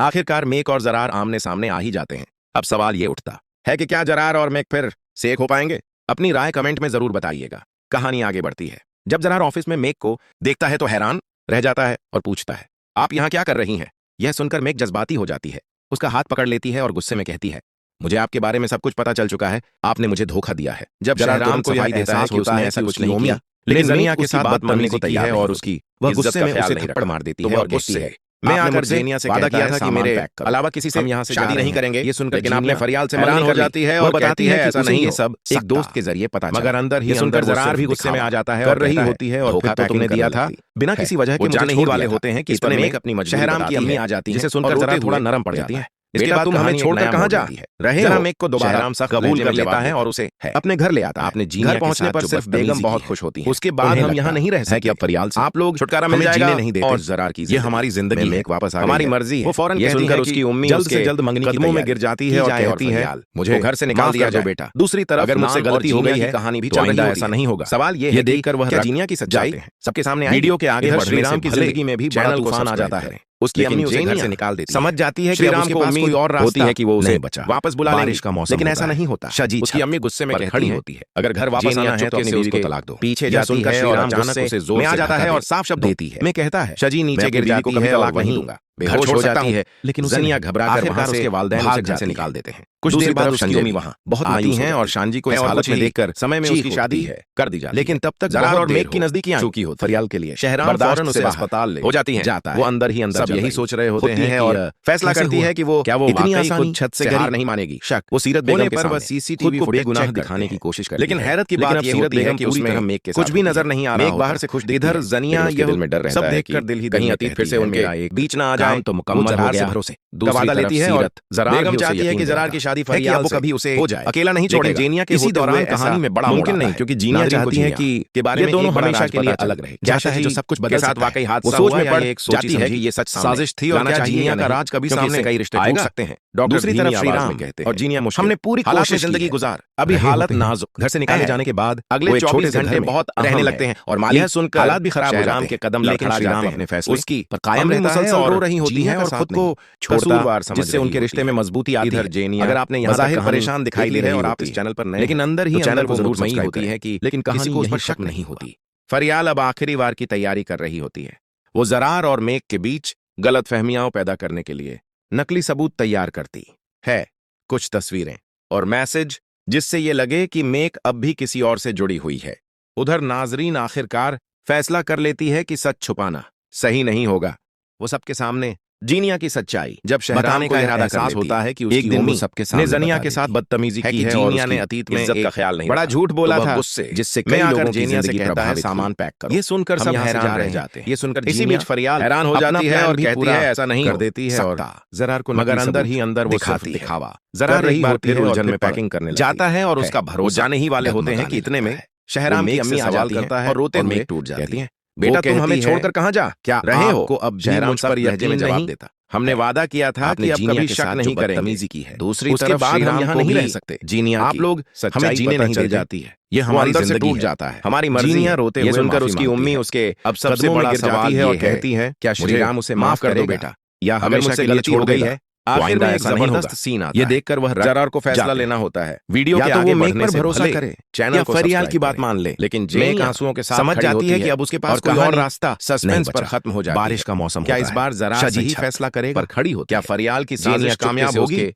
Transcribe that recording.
आखिरकार मेक और जरार आमने सामने आ ही जाते हैं। अब सवाल ये उठता है कि क्या जरार और मेक फिर सेक हो पाएंगे? अपनी राय कमेंट में जरूर बताइएगा। कहानी आगे बढ़ती है। जब जरार ऑफिस में मेक को देखता है तो हैरान रह जाता है और पूछता है, आप यहाँ क्या कर रही हैं? यह सुनकर मेक जज्बाती हो जाती है, उसका हाथ पकड़ लेती है और गुस्से में कहती है, मुझे आपके बारे में सब कुछ पता चल चुका है, आपने मुझे धोखा दिया है। जब जरार को सफाई देता है कि उसने ऐसा कुछ नहीं किया, लेकिन जनिया के साथ बात मानने को तैयार है और उसकी वह गुस्से में उसे थप्पड़ मार देती है और कहती है, मैं आकर जेनिया से वादा किया था कि मेरे अलावा किसी से हम यहाँ से शादी नहीं करेंगे। ये सुनकर लेकिन आपने फरियाल से हैरान हो जाती है और बताती है ऐसा नहीं है, सब एक दोस्त के जरिए पता मगर अंदर ही सुनकर जरार भी गुस्से में आ जाता है, कर रही होती है और धोखा तो तुमने दिया था बिना किसी वजह के, मुझे नहीं वाले होते हैं कि इस पर मेक अपनी शहराम की अम्मी आ जाती है, जिसे सुनकर जरार थोड़ा नरम पड़ जाती है। इसके बाद तुम हमें छोड़कर कहां जा रहे हो? मेक को दोबारा कबूल कर लेता है और उसे अपने घर ले आता है। आपने जीनिया पहुंचने पर सिर्फ बेगम बहुत खुश होती है। उसके बाद हम यहाँ नहीं रह सकते कि अब फरियाल से आप लोग छुटकारा मिल जाएगा नहीं देते और जरार की ये हमारी जिंदगी में वापस आ हमारी मर्जी है। वो फौरन ये सुनकर उसकी उम्मी जल्द से जल्द मंगनी कदमों में गिर जाती है और कहती है, मुझे घर से निकाल दिया जाए बेटा। दूसरी तरफ अगर मुझसे गलती हो गई है कहानी भी चल रही है, ऐसा नहीं होगा। सवाल ये देखकर वह जीनिया की सच्चाई सबके सामने वीडियो के आगे श्रीराम की जिंदगी में भी बड़ा तूफान आ जाता है। उसकी अम्मी उसे घर से निकाल देती है, समझ जाती है कि श्रीराम को उम्मीद और होती है कि वो उसे बचा वापस बुला लेंगे, बारिश का मौसम, लेकिन ऐसा नहीं होता। उसकी अम्मी गुस्से में खड़ी होती है, अगर घर वापस आना है तो अपनी बीवी को तलाक दो। पीछे जाती है और अचानक उसे जोर से आ जाता है और साफ शब्द देती है, मैं कहता है शजी नीचे गिर जाती है, तलाक नहीं दूंगा, बेहोश हो जाती है। लेकिन जनिया घबराकर वहां से उसके वालिदैन उसे घर से निकाल देते हैं। कुछ देर बाद संजोमी वहां बहुत आती हैं और शांजी को इस हालत में देखकर समय में उसकी शादी है कर दी जाती है। लेकिन तब तक जरार और मेक की नजदीकियां चुकी होती फरियाल के लिए शहराम फौरन उसे अस्पताल ले हो जाती है, जाता है। वो अंदर ही अंदर यही सोच रहे होते हैं और फैसला करती है कि वो क्या वो इतनी आसानी छत से हार नहीं मानेगी। शक वो सीरत बेगम के सामने सीसीटीवी को बेगुनाह दिखाने की कोशिश करती है, लेकिन हैरत की बात ये होती है कि उसमें मेक के कुछ भी नजर नहीं आ रहा। मेक बाहर से खुश, इधर जनिया ये दिल में डर रहता है, सब देखकर दिल ही कहीं अतीत फिर से उनके बीच ना आ जाए तो मुकम्मल हो गया भरोसे वादा लेती है। और बेगम चाहती है कि जरार की शादी फरियाल से कभी उसे हो जाए, अकेला नहीं छोड़ेगा। जेनिया के इसी दौरान कहानी में बड़ा मुमकिन नहीं, क्योंकि जीनिया चाहती है कि के बारे में दोनों हमेशा के लिए अलग रहे। चाहता है जो सब कुछ बदल साथ वाकई हादसा सोच में पड़ जाती है कि ये सच साजिश थी और क्या जीनिया का राज कभी सामने कई रिश्ते टूट सकते हैं। दूसरी तरफ श्रीराम कहते हैं और जीनिया मुश्किल, हमने पूरी कोशिश जिंदगी गुजार, अभी हालत नाजुक। घर से निकाले जाने के बाद अगले 24 घंटे बहुत रहने लगते हैं और मालिक सुनकर हालात भी खराब हो जाते हैं के कदम लेकर श्रीराम अपने फैसले उसकी पर कायम रहता है और रो रही होती है और खुद को कसूरवार समझ, जिससे उनके रिश्ते में मजबूती आती है। जेनिया अगर आपने यहाँ जाहिर परेशान दिखाई दे रहे और आप इस चैनल पर नए, लेकिन अंदर ही चैनल को जरूर सब्सक्राइब होती है कि लेकिन कहानी को उस पर शक नहीं होती। फरियाल अब आखिरी वार की तैयारी कर रही होती है। वो जरार और मेक के बीच गलतफहमियां पैदा करने के लिए नकली सबूत तैयार करती है, कुछ तस्वीरें और मैसेज, जिससे ये लगे कि मेक अब भी किसी और से जुड़ी हुई है। उधर नाजरीन आखिरकार फैसला कर लेती है कि सच छुपाना सही नहीं होगा। वो सबके सामने जीनिया की सच्चाई जब शहराम को एहसास होता है कि एक दिन वो सबके सामने जनिया के साथ बदतमीजी की है और जीनिया ने अतीत में इज्जत का ख्याल नहीं, बड़ा झूठ बोला था गुस्से, जिससे कई लोगों की जिंदगी कहता है सामान पैक करो। ये सुनकर सब हैरान रह जाते हैं। ये सुनकर इसी बीच फरियाल हैरान हो जाती है और कहती है ऐसा नहीं कर देती है और जरार को, मगर अंदर ही अंदर वो दिखावा जरार रही होती है। उलझन में पैकिंग करने जाता है और उसका भरोसा जाने ही वाले होते हैं कि इतने में शहराम की अम्मी आ जाती है और रोते हुए टूट जाती है, बेटा तुम हमें छोड़कर कहां जा क्या रहे हो? अब शहराम पर लहजे में जवाब देता, हमने वादा किया था कि अब कभी शक नहीं करेंगे की है। दूसरी तरफ बाद हम यहाँ नहीं रह सकते। जीनिया आप लोग हमें जीने नहीं दे जाती है, ये हमारी जिंदगी टूट जाता है, हमारी मर्जी। जीनिया रोते हुए सुनकर उसकी उम्मी उसके अब सबसे बड़ा सवाल है और कहती है, क्या श्रीराम उसे माफ कर दो बेटा, या अगर मुझसे गलती हो गई है? आखिर में एक जबरदस्त सीन आता है। ये देखकर वह जरार को फैसला लेना होता है, वीडियो के आगे बढ़ने पर भरोसा करे, चैनल को फरियाल की बात मान ले। लेकिन मेक आंसुओं के साथ समझ जाती है कि अब उसके पास कोई और रास्ता सस्पेंस पर खत्म हो जाता है। बारिश का मौसम, क्या इस बार जरार सही फैसला करेगा पर खड़ी हो? क्या फरियाल की साजिश कामयाब होगी?